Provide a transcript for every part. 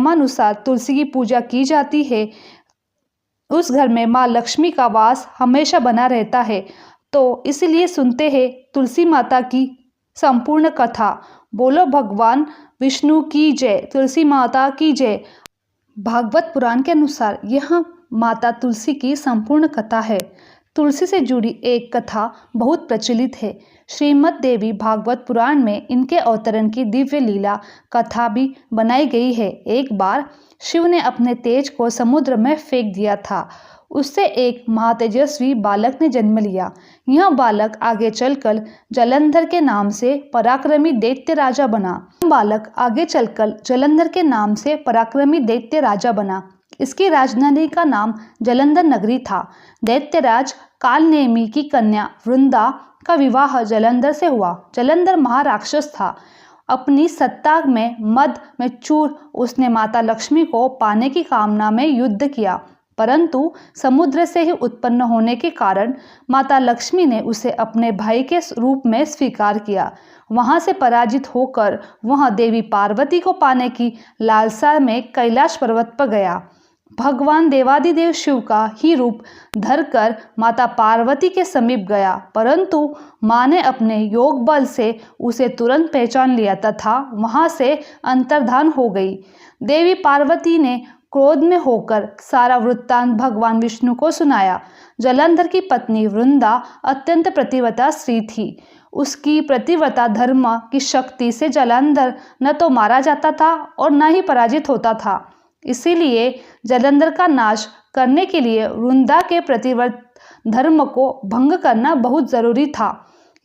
नियमानुसार तुलसी की पूजा की जाती है, उस घर में माँ लक्ष्मी का वास हमेशा बना रहता है। तो इसलिए सुनते हैं तुलसी माता की संपूर्ण कथा। बोलो भगवान विष्णु की जय, तुलसी माता की जय। भागवत पुराण के अनुसार यह माता तुलसी की संपूर्ण कथा है। तुलसी से जुड़ी एक कथा बहुत प्रचलित है। श्रीमद् देवी भागवत पुराण में इनके अवतरण की दिव्य लीला कथा भी बनाई गई है। एक बार शिव ने अपने तेज को समुद्र में फेंक दिया था। उससे एक महातेजस्वी बालक ने जन्म लिया। यह बालक आगे चलकर जलंधर के नाम से पराक्रमी दैत्य राजा बना। इसकी राजधानी का नाम जलंधर नगरी था। दैत्यराज कालनेमी की कन्या वृंदा का विवाह जलंधर से हुआ। जलंधर महाराक्षस था। अपनी सत्ता में मद में चूर उसने माता लक्ष्मी को पाने की कामना में युद्ध किया, परंतु समुद्र से ही उत्पन्न होने के कारण माता लक्ष्मी ने उसे अपने भाई के रूप में स्वीकार किया। वहां से पराजित होकर वह देवी पार्वती को पाने की लालसा में कैलाश पर्वत पर गया। भगवान देवादिदेव शिव का ही रूप धरकर माता पार्वती के समीप गया, परंतु माँ ने अपने योग बल से उसे तुरंत पहचान लिया तथा वहां से अंतर्धान हो गई। देवी पार्वती ने क्रोध में होकर सारा वृत्तांत भगवान विष्णु को सुनाया। जलंधर की पत्नी वृंदा अत्यंत प्रतिव्रता स्त्री थी। उसकी प्रतिव्रता धर्म की शक्ति से जलंधर न तो मारा जाता था और न ही पराजित होता था। इसीलिए जलंधर का नाश करने के लिए वृंदा के प्रतिव्रत धर्म को भंग करना बहुत जरूरी था।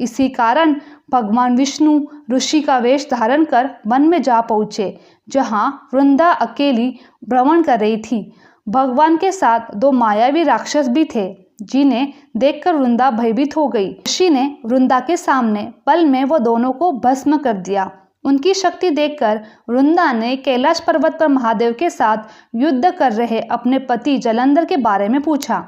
इसी कारण भगवान विष्णु ऋषि का वेश धारण कर वन में जा पहुँचे, जहाँ वृंदा अकेली भ्रमण कर रही थी। भगवान के साथ दो मायावी राक्षस भी थे, जिन्हें देखकर वृंदा भयभीत हो गई। ऋषि ने वृंदा के सामने पल में वो दोनों को भस्म कर दिया। उनकी शक्ति देखकर वृंदा ने कैलाश पर्वत पर महादेव के साथ युद्ध कर रहे अपने पति जलंधर के बारे में पूछा।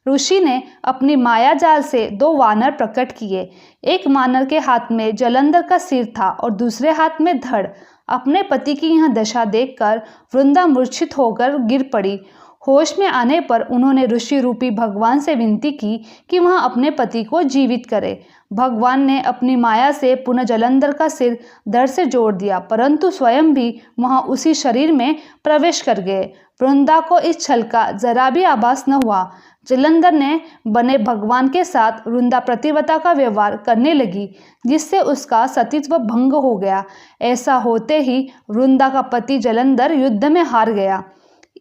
ऋषि ने अपनी माया जाल से दो वानर प्रकट किए। एक वानर के हाथ में जलंधर का सिर था और दूसरे हाथ में धड़। अपने पति की यह दशा देखकर वृंदा मूर्छित होकर गिर पड़ी। होश में आने पर उन्होंने ऋषि रूपी भगवान से विनती की कि वह अपने पति को जीवित करे। भगवान ने अपनी माया से पुनः जलंधर का सिर धड़ से जोड़ दिया, परंतु स्वयं भी वहां उसी शरीर में प्रवेश कर गए। वृंदा को इस छल का जरा भी आभास न हुआ। जलंधर ने बने भगवान के साथ वृंदा प्रतिव्रता का व्यवहार करने लगी, जिससे उसका सतीत्व भंग हो गया। ऐसा होते ही वृंदा का पति जलंधर युद्ध में हार गया।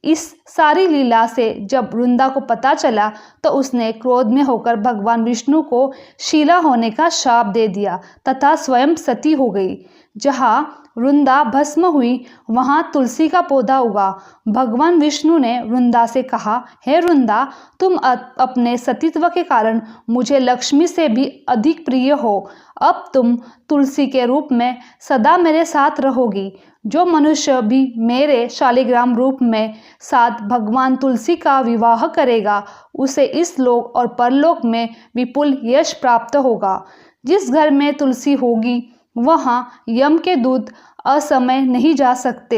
इस सारी लीला से जब वृंदा को पता चला तो उसने क्रोध में होकर भगवान विष्णु को शीला होने का शाप दे दिया तथा स्वयं सती हो गई। जहाँ वृंदा भस्म हुई वहाँ तुलसी का पौधा उगा। भगवान विष्णु ने वृंदा से कहा, हे वृंदा, तुम अपने सतीत्व के कारण मुझे लक्ष्मी से भी अधिक प्रिय हो। अब तुम तुलसी के रूप में सदा मेरे साथ रहोगी। जो मनुष्य भी मेरे शालिग्राम रूप में साथ भगवान तुलसी का विवाह करेगा, उसे इस लोक और परलोक में विपुल यश प्राप्त होगा। जिस घर में तुलसी होगी वहाँ यम के दूत असमय नहीं जा सकते।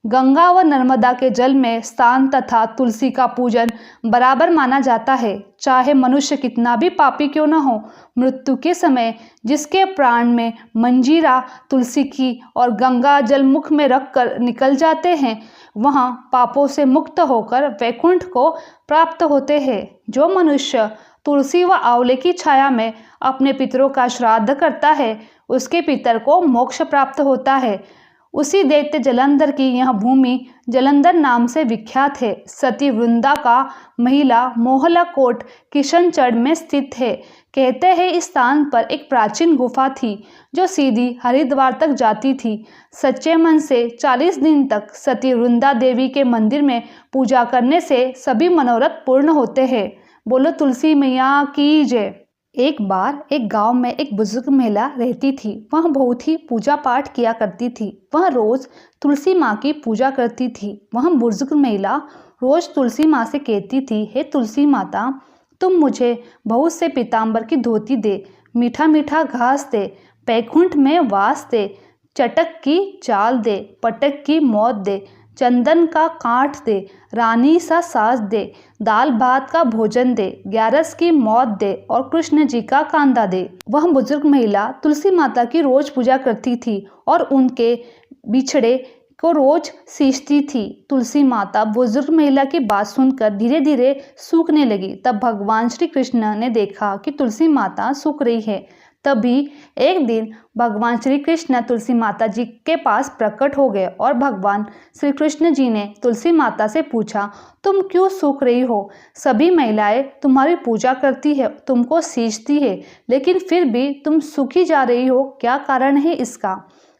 गंगा व नर्मदा के जल में स्नान तथा तुलसी का पूजन बराबर माना जाता है। चाहे मनुष्य कितना भी पापी क्यों न हो, मृत्यु के समय जिसके प्राण में मंजीरा तुलसी की और गंगा जल मुख में रखकर निकल जाते हैं, वहाँ पापों से मुक्त होकर वैकुंठ को प्राप्त होते हैं। जो मनुष्य तुलसी व आंवले की छाया में अपने पितरों का श्राद्ध करता है, उसके पितर को मोक्ष प्राप्त होता है। उसी दैत्य जलंधर की यह भूमि जलंधर नाम से विख्यात है। सती वृंदा का महिला मोहला कोट किशनचढ़ में स्थित है। कहते हैं इस स्थान पर एक प्राचीन गुफा थी जो सीधी हरिद्वार तक जाती थी। सच्चे मन से 40 दिन तक सती वृंदा देवी के मंदिर में पूजा करने से सभी मनोरथ पूर्ण होते हैं। बोलो तुलसी मैया की जय। एक बार एक गांव में एक बुजुर्ग महिला रहती थी। वह बहुत ही पूजा पाठ किया करती थी। वह रोज तुलसी माँ की पूजा करती थी। वह बुजुर्ग महिला रोज तुलसी माँ से कहती थी, हे तुलसी माता, तुम मुझे बहुत से पीताम्बर की धोती दे, मीठा मीठा घास दे, बैकुंठ में वास दे, चटक की चाल दे, पटक की मौत दे, चंदन का काठ दे, रानी सा साज दे, दाल भात का भोजन दे, 11 की मौत दे और कृष्ण जी का कांदा दे। वह बुजुर्ग महिला तुलसी माता की रोज पूजा करती थी और उनके बिछड़े को रोज सींचती थी। तुलसी माता बुजुर्ग महिला की बात सुनकर धीरे धीरे सूखने लगी। तब भगवान श्री कृष्ण ने देखा कि तुलसी माता सूख रही है। तभी एक दिन भगवान श्री कृष्ण तुलसी माता जी के पास प्रकट हो गए और भगवान श्री कृष्ण जी ने तुलसी माता से पूछा, तुम क्यों सूख रही हो? सभी महिलाएं तुम्हारी पूजा करती है, तुमको सींचती है, लेकिन फिर भी तुम सूखी जा रही हो, क्या कारण है इसका?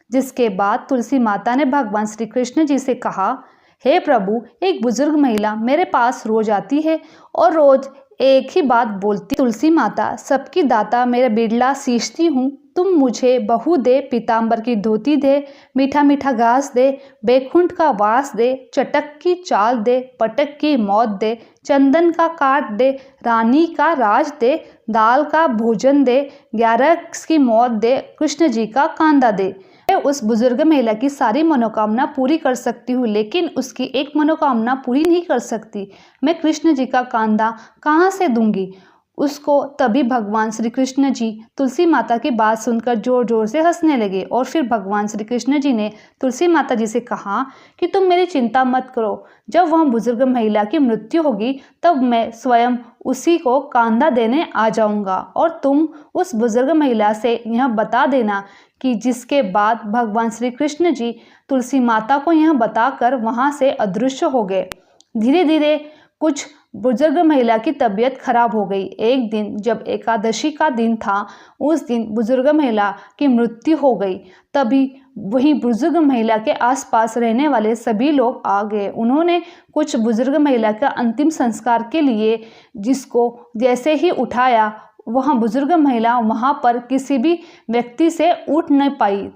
जिसके बाद तुलसी माता ने भगवान श्री कृष्ण जी से कहा, हे प्रभु, एक बुजुर्ग महिला मेरे पास रोज आती है और रोज एक ही बात बोलती, तुलसी माता सबकी दाता, मेरा बिरला सींचती हूँ, तुम मुझे बहू दे, पीताम्बर की धोती दे, मीठा मीठा घास दे, बैकुंठ का वास दे, चटक की चाल दे, पटक की मौत दे, चंदन का काट दे, रानी का राज दे, दाल का भोजन दे, 11 की मौत दे, कृष्ण जी का कांदा दे। मैं उस बुजुर्ग महिला की सारी मनोकामना पूरी कर सकती हूँ, लेकिन उसकी एक मनोकामना पूरी नहीं कर सकती। मैं कृष्ण जी का कांदा कहाँ से दूंगी उसको? तभी भगवान श्री कृष्ण जी तुलसी माता की बात सुनकर जोर जोर से हंसने लगे और फिर भगवान श्री कृष्ण जी ने तुलसी माता जी से कहा कि तुम मेरी चिंता मत करो, जब वह बुजुर्ग महिला की मृत्यु होगी तब मैं स्वयं उसी को कांदा देने आ जाऊंगा और तुम उस बुजुर्ग महिला से यह बता देना कि जिसके बाद भगवान श्री कृष्ण जी तुलसी माता को यह बताकर वहां से अदृश्य हो गए। धीरे धीरे कुछ बुजुर्ग महिला की तबीयत खराब हो गई। एक दिन जब एकादशी का दिन था, उस दिन बुजुर्ग महिला की मृत्यु हो गई। तभी वही बुजुर्ग महिला के आसपास रहने वाले सभी लोग आ गए। उन्होंने कुछ बुजुर्ग महिला का अंतिम संस्कार के लिए जिसको जैसे ही उठाया, वह बुजुर्ग महिला वहां पर किसी भी व्यक्ति से उठ नहीं पाई।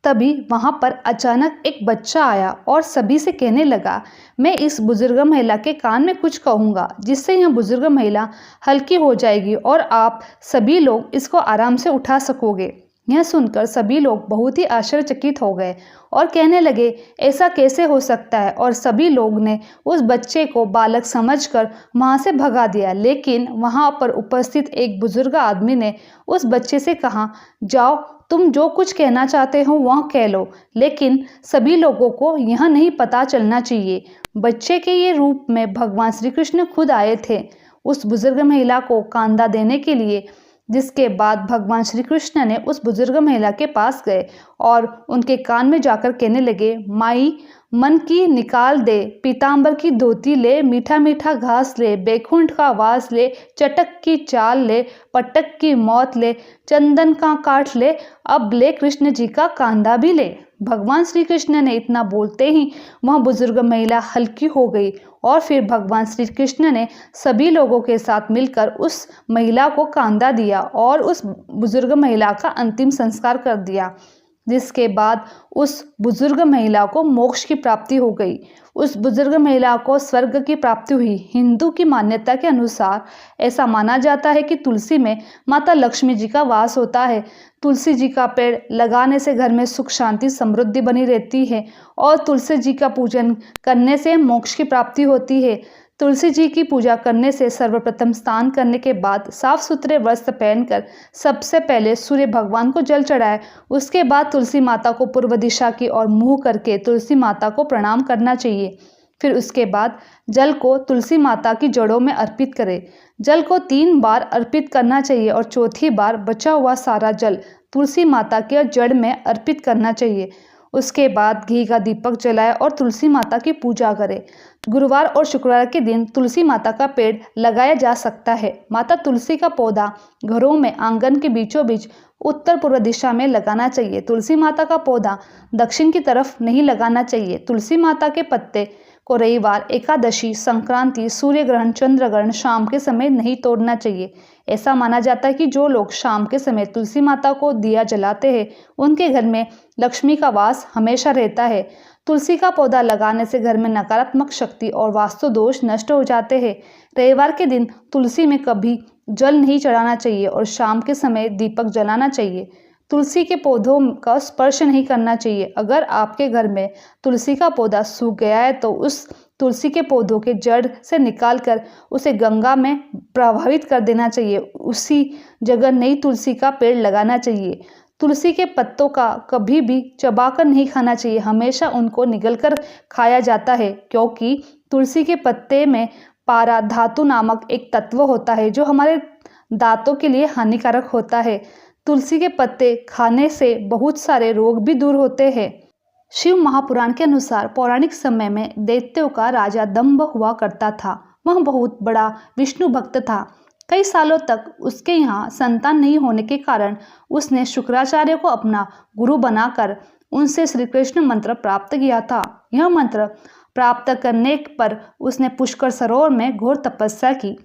तभी वहां पर अचानक एक बच्चा आया और सभी से कहने लगा, मैं इस बुजुर्ग महिला के कान में कुछ कहूँगा जिससे यह बुजुर्ग महिला हल्की हो जाएगी और आप सभी लोग इसको आराम से उठा सकोगे। यह सुनकर सभी लोग बहुत ही आश्चर्यचकित हो गए और कहने लगे, ऐसा कैसे हो सकता है? और सभी लोग ने उस बच्चे को बालक समझकर वहां से भगा दिया। लेकिन वहां पर उपस्थित एक बुजुर्ग आदमी ने उस बच्चे से कहा, जाओ, तुम जो कुछ कहना चाहते हो वह कह लो, लेकिन सभी लोगों को यह नहीं पता चलना चाहिए। बच्चे के ये रूप में भगवान श्री कृष्ण खुद आए थे उस बुजुर्ग महिला को कांदा देने के लिए। जिसके बाद भगवान श्री कृष्ण ने उस बुजुर्ग महिला के पास गए और उनके कान में जाकर कहने लगे, माई, मन की निकाल दे, पीताम्बर की धोती ले, मीठा मीठा घास ले, बैकुंठ का वास ले, चटक की चाल ले, पटक की मौत ले, चंदन का काठ ले, अब ले कृष्ण जी का कांदा भी ले। भगवान श्री कृष्ण ने इतना बोलते ही वह बुजुर्ग महिला हल्की हो गई और फिर भगवान श्री कृष्ण ने सभी लोगों के साथ मिलकर उस महिला को कांदा दिया और उस बुजुर्ग महिला का अंतिम संस्कार कर दिया। जिसके बाद उस बुजुर्ग महिला को मोक्ष की प्राप्ति हो गई। उस बुजुर्ग महिला को स्वर्ग की प्राप्ति हुई। हिंदू की मान्यता के अनुसार ऐसा माना जाता है कि तुलसी में माता लक्ष्मी जी का वास होता है। तुलसी जी का पेड़ लगाने से घर में सुख शांति समृद्धि बनी रहती है और तुलसी जी का पूजन करने से मोक्ष की प्राप्ति होती है। तुलसी जी की पूजा करने से सर्वप्रथम स्नान करने के बाद साफ सुथरे वस्त्र पहनकर सबसे पहले सूर्य भगवान को जल चढ़ाए। उसके बाद तुलसी माता को पूर्व दिशा की ओर मुंह करके तुलसी माता को प्रणाम करना चाहिए। फिर उसके बाद जल को तुलसी माता की जड़ों में अर्पित करें। जल को 3 बार अर्पित करना चाहिए और चौथी बार बचा हुआ सारा जल तुलसी माता के जड़ में अर्पित करना चाहिए। उसके बाद घी का दीपक जलाए और तुलसी माता की पूजा करें। गुरुवार और शुक्रवार के दिन तुलसी माता का पेड़ लगाया जा सकता है। माता तुलसी का पौधा घरों में आंगन के बीचों बीच उत्तर पूर्व दिशा में लगाना चाहिए। तुलसी माता का पौधा दक्षिण की तरफ नहीं लगाना चाहिए। तुलसी माता के पत्ते को रविवार, एकादशी, संक्रांति, सूर्य ग्रहण, चंद्र ग्रहण, शाम के समय नहीं तोड़ना चाहिए। ऐसा माना जाता है कि जो लोग शाम के समय तुलसी माता को दिया जलाते हैं उनके घर में लक्ष्मी का वास हमेशा रहता है। तुलसी का पौधा लगाने से घर में नकारात्मक शक्ति और वास्तु दोष नष्ट हो जाते हैं। रविवार के दिन तुलसी में कभी जल नहीं चढ़ाना चाहिए और शाम के समय दीपक जलाना चाहिए। तुलसी के पौधों का स्पर्श नहीं करना चाहिए। अगर आपके घर में तुलसी का पौधा सूख गया है तो उस तुलसी के पौधों के जड़ से निकालकर उसे गंगा में प्रवाहित कर देना चाहिए। उसी जगह नई तुलसी का पेड़ लगाना चाहिए। तुलसी के पत्तों का कभी भी चबाकर नहीं खाना चाहिए, हमेशा उनको निगलकर खाया जाता है, क्योंकि तुलसी के पत्ते में पारा धातु नामक एक तत्व होता है जो हमारे दांतों के लिए हानिकारक होता है। तुलसी के पत्ते खाने से बहुत सारे रोग भी दूर होते हैं। शिव महापुराण के अनुसार पौराणिक समय में दैत्यों का राजा दंभ हुआ करता था। वह बहुत बड़ा विष्णु भक्त था। कई सालों तक उसके यहाँ संतान नहीं होने के कारण उसने शुक्राचार्य को अपना गुरु बनाकर उनसे श्री कृष्ण मंत्र प्राप्त किया था। यह मंत्र प्राप्त करने पर उसने पुष्कर सरोवर में घोर तपस्या की।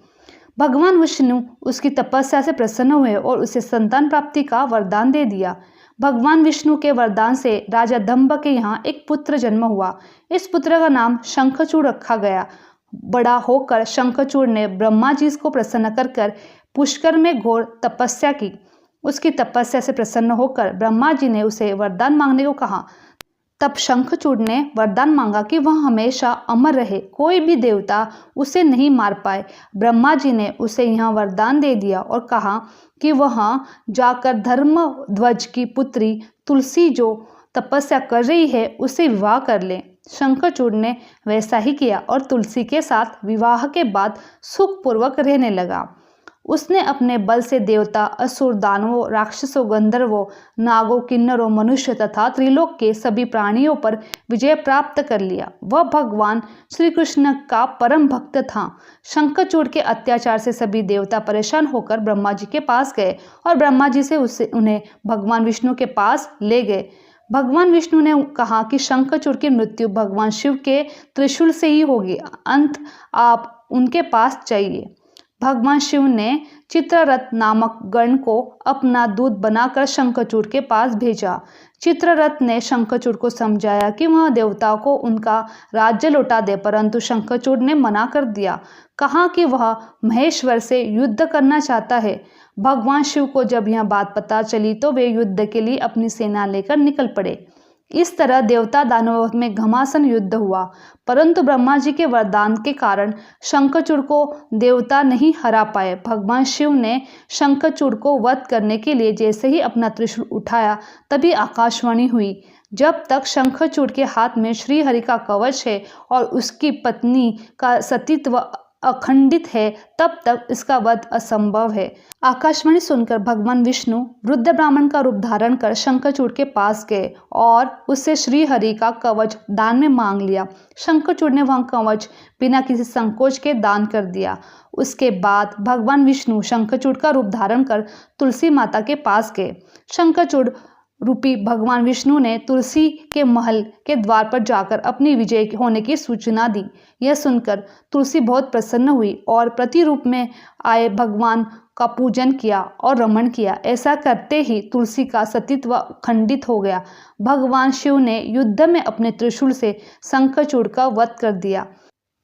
भगवान विष्णु उसकी तपस्या से प्रसन्न हुए और उसे संतान प्राप्ति का वरदान दे दिया। भगवान विष्णु के वरदान से राजा दंभ के यहाँ एक पुत्र जन्म हुआ। इस पुत्र का नाम शंखचूड़ रखा गया। बड़ा होकर शंखचूड़ ने ब्रह्मा जी को प्रसन्न कर पुष्कर में घोर तपस्या की। उसकी तपस्या से प्रसन्न होकर ब्रह्मा जी ने उसे वरदान मांगने को कहा। तब शंखचूड़ ने वरदान मांगा कि वह हमेशा अमर रहे, कोई भी देवता उसे नहीं मार पाए। ब्रह्मा जी ने उसे यहाँ वरदान दे दिया और कहा कि वह जाकर धर्मध्वज की पुत्री तुलसी जो तपस्या कर रही है उससे विवाह कर ले। शंखचूड़ ने वैसा ही किया और तुलसी के साथ विवाह के बाद सुखपूर्वक रहने लगा। उसने अपने बल से देवता, असुर, दानवों, राक्षसों, गंधर्वों, नागों, किन्नरों, मनुष्य तथा त्रिलोक के सभी प्राणियों पर विजय प्राप्त कर लिया। वह भगवान श्री कृष्ण का परम भक्त था। शंखचूड़ के अत्याचार से सभी देवता परेशान होकर ब्रह्मा जी के पास गए और ब्रह्मा जी से उन्हें भगवान विष्णु के पास ले गए। भगवान विष्णु ने कहा कि शंखचूड़ की मृत्यु भगवान शिव के त्रिशूल से ही होगी, अंत आप उनके पास जाइए। भगवान शिव ने चित्ररथ नामक गण को अपना दूत बनाकर शंखचूड़ के पास भेजा। चित्ररथ ने शंखचूड़ को समझाया कि वह देवताओं को उनका राज्य लौटा दे, परंतु शंखचूड़ ने मना कर दिया। कहा कि वह महेश्वर से युद्ध करना चाहता है। भगवान शिव को जब यह बात पता चली तो वे युद्ध के लिए अपनी सेना लेकर निकल पड़े। इस तरह देवता दानवों में घमासान युद्ध हुआ, परंतु ब्रह्मा जी के वरदान के कारण शंखचूड़ को देवता नहीं हरा पाए। भगवान शिव ने शंखचूड़ को वध करने के लिए जैसे ही अपना त्रिशूल उठाया तभी आकाशवाणी हुई, जब तक शंखचूड़ के हाथ में श्री हरि का कवच है और उसकी पत्नी का सतीत्व अखंडित है तब तक इसका वध असंभव है। आकाशवाणी सुनकर भगवान विष्णु वृद्ध ब्राह्मण का रूप धारण कर शंखचूड़ के पास गए और उससे श्री हरि का कवच दान में मांग लिया। शंखचूड़ ने वह कवच बिना किसी संकोच के दान कर दिया। उसके बाद भगवान विष्णु शंखचूड़ का रूप धारण कर तुलसी माता के पास गए। शंखचूड़ रूपी भगवान विष्णु ने तुलसी के महल के द्वार पर जाकर अपनी विजय होने की सूचना दी। यह सुनकर तुलसी बहुत प्रसन्न हुई और प्रतिरूप में आए भगवान का पूजन किया और रमण किया। ऐसा करते ही तुलसी का सतीत्व खंडित हो गया। भगवान शिव ने युद्ध में अपने त्रिशूल से शंखचूड़ का वध कर दिया।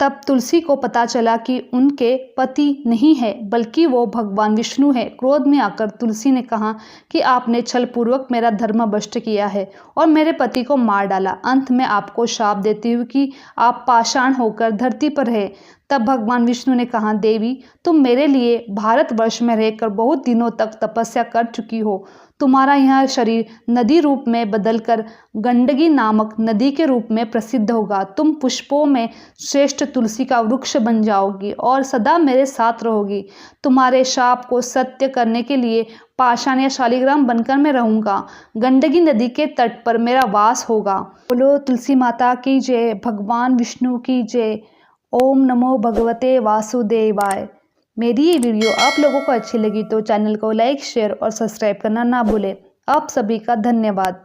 तब तुलसी को पता चला कि उनके पति नहीं है बल्कि वो भगवान विष्णु है। क्रोध में आकर तुलसी ने कहा कि आपने छलपूर्वक मेरा धर्म भ्रष्ट किया है और मेरे पति को मार डाला। अंत में आपको शाप देती हूँ कि आप पाषाण होकर धरती पर रहे। तब भगवान विष्णु ने कहा, देवी तुम मेरे लिए भारतवर्ष में रहकर बहुत दिनों तक तपस्या कर चुकी हो। तुम्हारा यह शरीर नदी रूप में बदलकर गंडकी नामक नदी के रूप में प्रसिद्ध होगा। तुम पुष्पों में श्रेष्ठ तुलसी का वृक्ष बन जाओगी और सदा मेरे साथ रहोगी। तुम्हारे शाप को सत्य करने के लिए पाषाण या शालिग्राम बनकर मैं रहूँगा। गंडकी नदी के तट पर मेरा वास होगा। बोलो तुलसी माता की जय, भगवान विष्णु की जय। ओम नमो भगवते वासुदेवाय। मेरी ये वीडियो आप लोगों को अच्छी लगी तो चैनल को लाइक, शेयर और सब्सक्राइब करना ना भूलें। आप सभी का धन्यवाद।